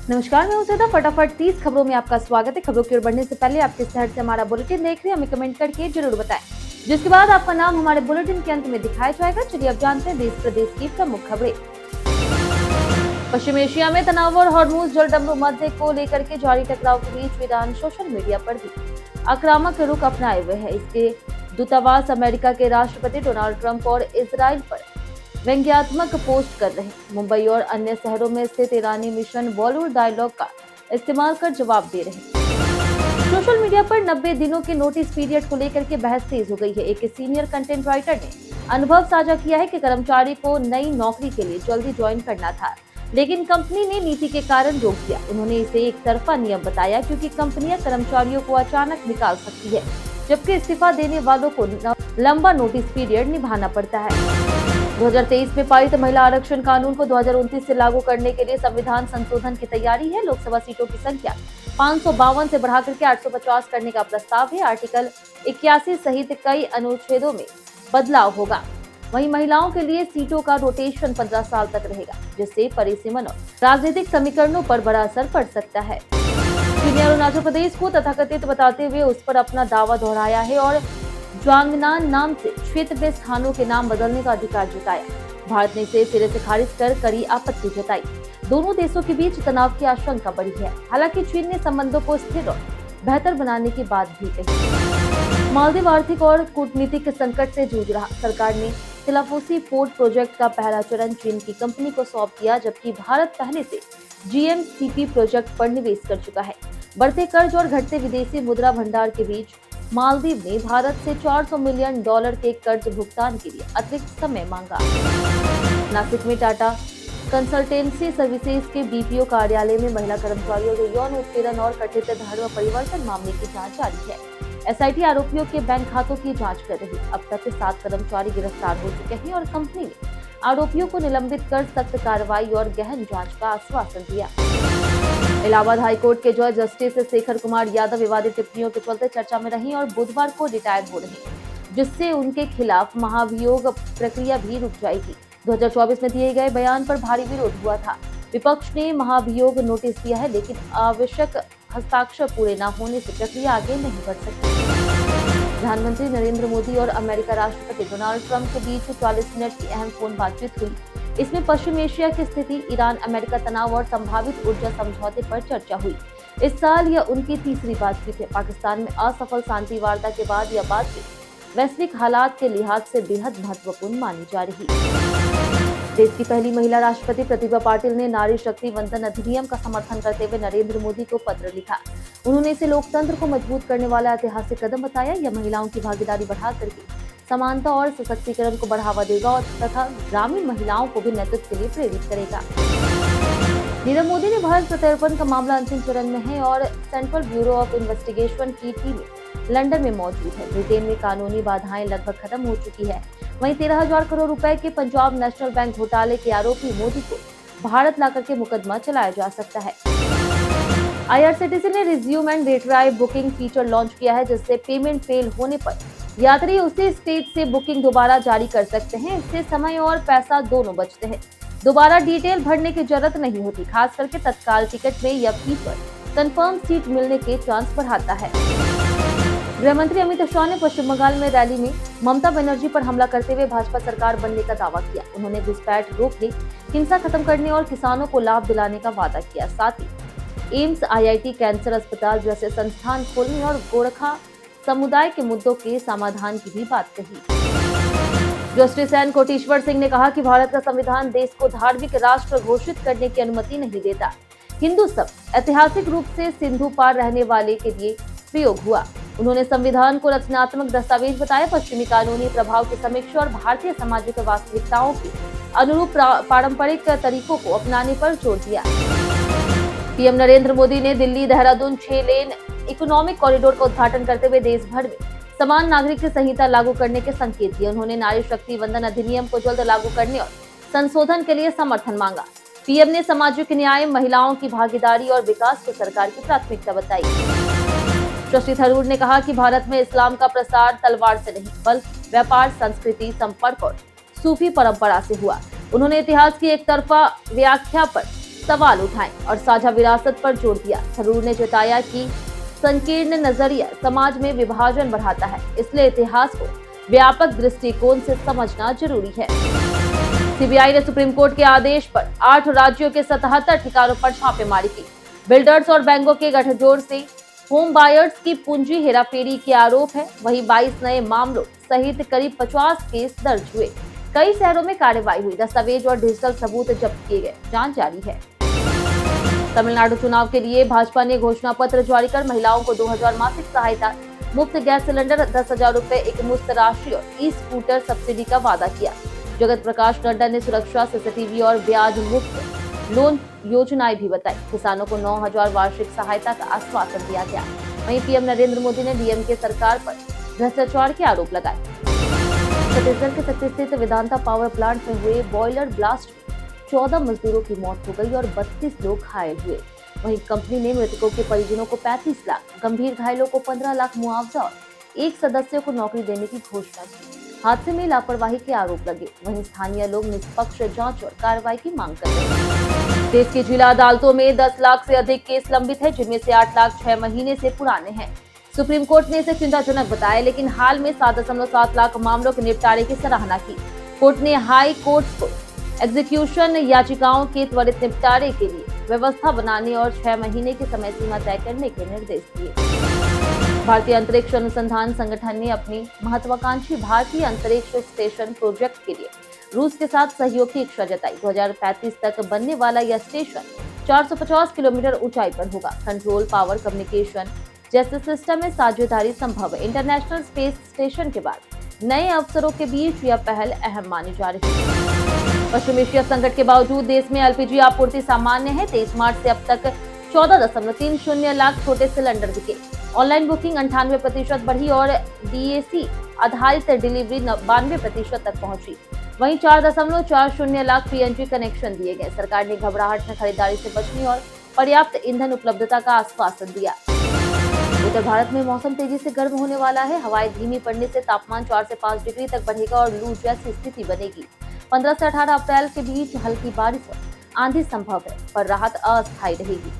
नमस्कार, मैं हूं श्वेता। फटाफट 30 खबरों में आपका स्वागत है। खबरों की ओर बढ़ने से पहले आपके शहर से हमारा बुलेटिन देख रहे हैं, हमें कमेंट करके जरूर बताएं, जिसके बाद आपका नाम हमारे बुलेटिन के अंत में दिखाया जाएगा। चलिए अब जानते हैं देश प्रदेश की प्रमुख खबरें। पश्चिम एशिया में तनाव और हॉर्मुज जलडमरू मध्य को लेकर के जारी टकराव के बीच ईरान सोशल मीडिया पर भी आक्रामक रुख अपनाए हुए है। इसके दूतावास अमेरिका के राष्ट्रपति डोनाल्ड ट्रंप और इसराइल पर व्यंग्यात्मक पोस्ट कर रहे हैं। मुंबई और अन्य शहरों में स्थित ईरानी मिशन बॉलीवुड डायलॉग का इस्तेमाल कर जवाब दे रहे हैं। सोशल मीडिया पर 90 दिनों के नोटिस पीरियड को लेकर के बहस तेज हो गई है। एक सीनियर कंटेंट राइटर ने अनुभव साझा किया है कि कर्मचारी को नई नौकरी के लिए जल्दी ज्वाइन करना था, लेकिन कंपनी ने नीति के कारण रोक दिया। उन्होंने इसे एक तरफा नियम बताया, क्योंकि कंपनियां कर्मचारियों को अचानक निकाल सकती है, जबकि इस्तीफा देने वालों को लंबा नोटिस पीरियड निभाना पड़ता है। 2023 में पारित महिला आरक्षण कानून को 2029 से लागू करने के लिए संविधान संशोधन की तैयारी है। लोकसभा सीटों की संख्या 552 से बढ़ाकर के 850 करने का प्रस्ताव है। आर्टिकल 81 सहित कई अनुच्छेदों में बदलाव होगा। वहीं महिलाओं के लिए सीटों का रोटेशन 15 साल तक रहेगा, जिससे परिसीमन और राजनीतिक समीकरणों पर बड़ा असर पड़ सकता है। चीन ने अरुणाचल प्रदेश को तथाकथित बताते हुए उस पर अपना दावा दोहराया है और ज्वांगनान नाम से क्षेत्र में स्थानों के नाम बदलने का अधिकार जताया। भारत ने इसे सिरे से खारिज कर कड़ी आपत्ति जताई। दोनों देशों के बीच तनाव की आशंका बढ़ी है। हालांकि चीन ने संबंधों को स्थिर और बेहतर बनाने की बात भी कही। मालदीव आर्थिक और कूटनीतिक संकट से जूझ रहा। सरकार ने तिलाफुसी पोर्ट प्रोजेक्ट का पहला चरण चीन की कंपनी को सौंप दिया, जबकि भारत पहले से जीएमसीपी प्रोजेक्ट पर निवेश कर चुका है। बढ़ते कर्ज और घटते विदेशी मुद्रा भंडार के बीच मालदीव ने भारत से $400 मिलियन के कर्ज भुगतान के लिए अतिरिक्त समय मांगा। नासिक में टाटा कंसल्टेंसी सर्विसेज के बीपीओ कार्यालय में महिला कर्मचारियों के यौन उत्पीड़न और कथित धर्म परिवर्तन मामले की जांच जारी है। एसआईटी आरोपियों के बैंक खातों की जांच कर रही है। अब तक 7 कर्मचारी गिरफ्तार हो चुके हैं और कंपनी ने आरोपियों को निलंबित कर सख्त कार्रवाई और गहन जांच का आश्वासन दिया। इलाहाबाद हाईकोर्ट के जज जस्टिस शेखर कुमार यादव विवादित टिप्पणियों के चलते चर्चा में रही और बुधवार को रिटायर हो रहे, जिससे उनके खिलाफ महाभियोग प्रक्रिया भी रुक जाएगी। 2024 में दिए गए बयान पर भारी विरोध हुआ था। विपक्ष ने महाभियोग नोटिस दिया है, लेकिन आवश्यक हस्ताक्षर पूरे न होने से प्रक्रिया आगे नहीं बढ़ सकती। प्रधानमंत्री नरेंद्र मोदी और अमेरिका राष्ट्रपति डोनाल्ड ट्रंप के बीच 40 मिनट की अहम फोन बातचीत हुई। इसमें पश्चिम एशिया की स्थिति, ईरान अमेरिका तनाव और संभावित ऊर्जा समझौते पर चर्चा हुई। इस साल यह उनकी तीसरी बातचीत है। पाकिस्तान में असफल शांति वार्ता के बाद यह बातचीत वैश्विक हालात के लिहाज से बेहद महत्वपूर्ण मानी जा रही है। देश की पहली महिला राष्ट्रपति प्रतिभा पाटिल ने नारी शक्ति वंदन अधिनियम का समर्थन करते हुए नरेंद्र मोदी को पत्र लिखा। उन्होंने इसे लोकतंत्र को मजबूत करने वाला ऐतिहासिक कदम बताया। यह महिलाओं की भागीदारी बढ़ा करके समानता और सशक्तिकरण को बढ़ावा देगा और तथा ग्रामीण महिलाओं को भी नेतृत्व के लिए प्रेरित करेगा। नीरव मोदी ने भारत प्रत्यर्पण का मामला अंतिम चरण में है और सेंट्रल ब्यूरो ऑफ इन्वेस्टिगेशन की टीम लंदन में मौजूद है। ब्रिटेन में कानूनी बाधाएं लगभग खत्म हो चुकी है। वहीं 13,000 करोड़ रुपए के पंजाब नेशनल बैंक घोटाले के आरोपी मोदी को भारत लाकर के मुकदमा चलाया जा सकता है। आईआरसीटीसी ने resume and retry booking feature launch किया है, जिससे पेमेंट फेल होने पर यात्री उसी स्टेज से बुकिंग दोबारा जारी कर सकते हैं। इससे समय और पैसा दोनों बचते हैं। दोबारा डिटेल भरने की जरूरत नहीं होती। खास करके तत्काल टिकट में यह फीचर कंफर्म सीट मिलने के चांस बढ़ाता है। गृह मंत्री अमित शाह ने पश्चिम बंगाल में रैली में ममता बनर्जी पर हमला करते हुए भाजपा सरकार बनने का दावा किया। उन्होंने घुसपैठ रोकने, हिंसा खत्म करने और किसानों को लाभ दिलाने का वादा किया। साथ ही एम्स, आईआईटी, कैंसर अस्पताल जैसे संस्थान खोलने और गोरखा समुदाय के मुद्दों के समाधान की भी बात कही। जस्टिस एन कोटेश्वर सिंह ने कहा कि भारत का संविधान देश को धार्मिक राष्ट्र घोषित करने की अनुमति नहीं देता। हिंदू शब्द ऐतिहासिक रूप से सिंधु पार रहने वाले के लिए प्रयोग हुआ। उन्होंने संविधान को रचनात्मक दस्तावेज बताया। पश्चिमी कानूनी प्रभाव की समीक्षा और भारतीय सामाजिक वास्तविकताओं के अनुरूप पारंपरिक तरीकों को अपनाने पर जोर दिया। पीएम नरेंद्र मोदी ने दिल्ली देहरादून 6 लेन इकोनॉमिक कॉरिडोर का उद्घाटन करते हुए देश भर में समान नागरिक संहिता लागू करने के संकेत दिए। उन्होंने नारी शक्ति वंदन अधिनियम को जल्द लागू करने और संशोधन के लिए समर्थन मांगा। पीएम ने सामाजिक न्याय, महिलाओं की भागीदारी और विकास को सरकार की प्राथमिकता बताई। शशि थरूर ने कहा कि भारत में इस्लाम का प्रसार तलवार से नहीं, बल्कि व्यापार, संस्कृति, संपर्क और सूफी परंपरा से हुआ। उन्होंने इतिहास की एक तरफा व्याख्या पर सवाल उठाए और साझा विरासत पर जोर दिया। थरूर ने जताया कि संकीर्ण नजरिया समाज में विभाजन बढ़ाता है, इसलिए इतिहास को व्यापक दृष्टिकोण से समझना जरूरी है। सीबीआई ने सुप्रीम कोर्ट के आदेश पर 8 राज्यों के 77 ठिकानों पर छापेमारी की। बिल्डर्स और बैंकों के गठजोड़ से होम बायर्स की पूंजी हेराफेरी के आरोप है। वहीं 22 नए मामलों सहित करीब 50 केस दर्ज हुए। कई शहरों में कार्रवाई हुई, दस्तावेज और डिजिटल सबूत जब्त किए गए। जांच जारी है। तमिलनाडु चुनाव के लिए भाजपा ने घोषणा पत्र जारी कर महिलाओं को 2000 मासिक सहायता, मुफ्त गैस सिलेंडर, 10,000 रुपए एक मुफ्त राशि और ई स्कूटर सब्सिडी का वादा किया। जगत प्रकाश नड्डा ने सुरक्षा, सीसीटीवी और ब्याज मुक्त लोन योजनाएं भी बताई। किसानों को 9,000 वार्षिक सहायता का आश्वासन दिया गया। वहीं पीएम नरेंद्र मोदी ने डीएमके सरकार पर भ्रष्टाचार के आरोप लगाए। छत्तीसगढ़ के शक्ति स्थित वेदांता पावर प्लांट में हुए बॉयलर ब्लास्ट में 14 मजदूरों की मौत हो गई और 32 लोग घायल हुए। वहीं कंपनी ने मृतकों के परिजनों को 35 लाख, गंभीर घायलों को 15 लाख मुआवजा और एक सदस्य को नौकरी देने की घोषणा की। हादसे में लापरवाही के आरोप लगे। वहीं स्थानीय लोग निष्पक्ष जांच और कार्रवाई की मांग कर रहे हैं। देश की जिला अदालतों में 10 लाख से अधिक केस लंबित है, जिनमें से 8 लाख 6 महीने से पुराने हैं। सुप्रीम कोर्ट ने इसे चिंताजनक बताया, लेकिन हाल में 7.7 लाख मामलों के निपटारे की सराहना की। कोर्ट ने हाई कोर्ट को एग्जीक्यूशन याचिकाओं के त्वरित निपटारे के लिए व्यवस्था बनाने और 6 महीने की समय सीमा तय करने के निर्देश दिए। भारतीय अंतरिक्ष अनुसंधान संगठन ने अपनी महत्वाकांक्षी भारतीय अंतरिक्ष स्टेशन प्रोजेक्ट के लिए रूस के साथ सहयोग की इच्छा जताई। 2035 तक बनने वाला यह स्टेशन 450 किलोमीटर ऊंचाई पर होगा। कंट्रोल, पावर, कम्युनिकेशन जैसे सिस्टम में साझेदारी संभव है। इंटरनेशनल स्पेस स्टेशन के बाद नए अवसरों के बीच यह पहल अहम मानी जा रही है। पश्चिम एशिया संकट के बावजूद देश में एलपीजी आपूर्ति सामान्य है। 23 मार्च से अब तक 14.30 लाख छोटे सिलेंडर बिके। ऑनलाइन बुकिंग 98% बढ़ी और डीएसी आधारित डिलीवरी 92% तक पहुंची। वहीं 4.40 लाख पीएनजी कनेक्शन दिए गए। सरकार ने घबराहट में खरीदारी से बचने और पर्याप्त ईंधन उपलब्धता का आश्वासन दिया। उत्तर भारत में मौसम तेजी से गर्म होने वाला है। हवाएं धीमी पड़ने से तापमान 4 से 5 डिग्री तक बढ़ेगा और लू जैसी स्थिति बनेगी। 15 से 18 अप्रैल के बीच हल्की बारिश और आंधी संभव है, पर राहत अस्थायी रहेगी।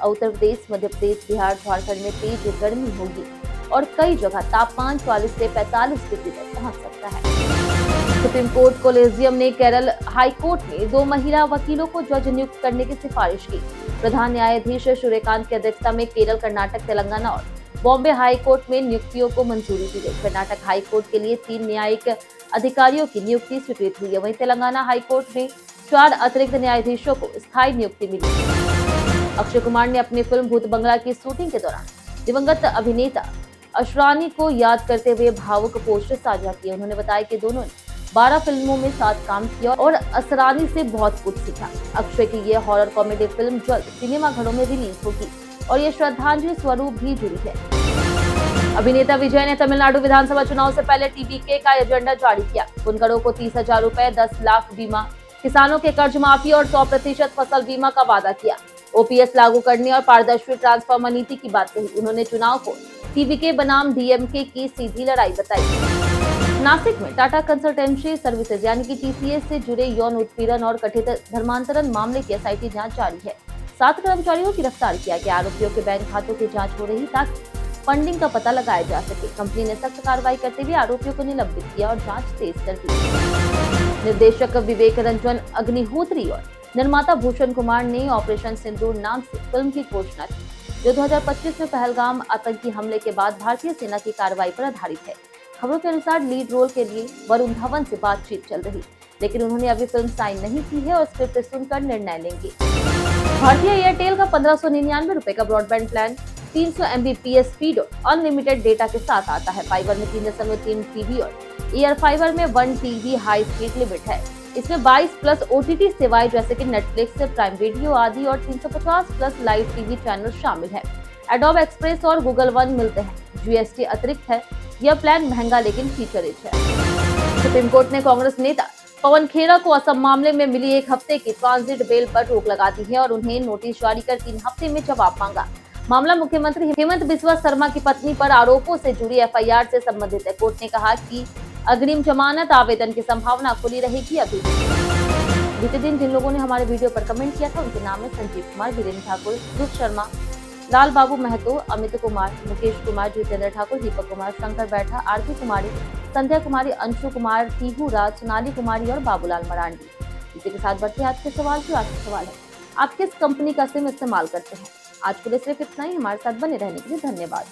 उत्तर प्रदेश, मध्य प्रदेश, बिहार, झारखंड में तेज गर्मी होगी और कई जगह तापमान 44 से 45 डिग्री तक पहुंच सकता है। सुप्रीम कोर्ट कोलेजियम ने केरल हाई कोर्ट में 2 महिला वकीलों को जज नियुक्त करने की सिफारिश की। प्रधान न्यायाधीश सूर्यकांत की अध्यक्षता में केरल, कर्नाटक, तेलंगाना और बॉम्बे हाई कोर्ट में नियुक्तियों को मंजूरी दी गई। कर्नाटक हाई कोर्ट के लिए 3 न्यायिक अधिकारियों की नियुक्ति स्वीकृत हुई है। वहीं तेलंगाना हाई कोर्ट में 4 अतिरिक्त न्यायाधीशों को स्थायी नियुक्ति मिली। अक्षय कुमार ने अपनी फिल्म भूत बंगला की शूटिंग के दौरान दिवंगत अभिनेता असरानी को याद करते हुए भावुक पोस्ट साझा किए। उन्होंने बताया कि दोनों ने 12 फिल्मों में साथ काम किया और असरानी से बहुत कुछ सीखा। अक्षय की ये हॉरर कॉमेडी फिल्म जल्द सिनेमाघरों में रिलीज होगी और ये श्रद्धांजलि स्वरूप भी जुड़ी है। अभिनेता विजय ने तमिलनाडु विधानसभा चुनाव से पहले टीबीके का एजेंडा जारी किया। बुनकरों को 30,000 रुपए, 10 लाख बीमा, किसानों के कर्ज माफी और 100% फसल बीमा का वादा किया। ओपीएस लागू करने और पारदर्शी ट्रांसफार्मर नीति की बात कही। उन्होंने चुनाव को टीबीके बनाम डीएमके की सीधी लड़ाई बताई। नासिक में टाटा कंसल्टेंसी सर्विसेज यानी कि टीसीएस से जुड़े यौन उत्पीड़न और कथित धर्मांतरण मामले की एसआईटी जांच जारी है। 7 कर्मचारियों को गिरफ्तार किया गया। आरोपियों के बैंक खातों की जांच हो रही ताकि फंडिंग का पता लगाया जा सके। कंपनी ने सख्त कार्रवाई करते हुए आरोपियों को निलंबित किया और जांच तेज कर दी। निर्देशक विवेक रंजन अग्निहोत्री और निर्माता भूषण कुमार ने ऑपरेशन सिंदूर नाम से फिल्म की घोषणा की, जो 2025 में पहलगाम आतंकी हमले के बाद भारतीय सेना की कार्रवाई पर आधारित है। खबरों के अनुसार लीड रोल के लिए वरुण धवन से बातचीत चल रही, लेकिन उन्होंने अभी फिल्म साइन नहीं की है और स्क्रिप्ट सुनकर निर्णय लेंगे। भारतीय एयरटेल का 1599 रुपए का ब्रॉडबैंड प्लान 300 MBPS स्पीड और अनलिमिटेड डेटा के साथ आता है। फाइबर में 3.3 TB और एयर फाइबर में 1 TB हाई स्पीड लिमिट है। इसमें 22+ OTT सेवाएं जैसे कि नेटफ्लिक्स, प्राइम वीडियो आदि और 350+ लाइव टीवी चैनल शामिल है। एडोब एक्सप्रेस और गूगल वन मिलते हैं। GST अतिरिक्त है। यह प्लान महंगा लेकिन फीचर रिच है। सुप्रीम कोर्ट ने कांग्रेस नेता पवन खेरा को असम मामले में मिली 1 हफ्ते की ट्रांजिट बेल पर रोक लगा दी है और उन्हें नोटिस जारी कर 3 हफ्ते में जवाब मांगा। मामला मुख्यमंत्री हेमंत बिस्वा शर्मा की पत्नी पर आरोपों से जुड़ी FIR से संबंधित है। कोर्ट ने कहा कि अग्रिम जमानत आवेदन की संभावना खुली रहेगी। अभी बीते दिन जिन लोगों ने हमारे वीडियो पर कमेंट किया था उनके नाम है संजीव कुमार, वीरेंद्र ठाकुर, ध्रुव शर्मा, लाल बाबू महतो, अमित कुमार, मुकेश कुमार, जितेंद्र ठाकुर, दीपक कुमार, शंकर बैठा, आरती कुमारी, संध्या कुमारी, अंशु कुमार, टीहू राज, सोनाली कुमारी और बाबूलाल मरांडी। इसी के साथ बढ़ते आज के सवाल की। आज का सवाल है, आप किस कंपनी का सिम इस्तेमाल करते हैं? आज के लिए सिर्फ इतना ही। हमारे साथ बने रहने के लिए धन्यवाद।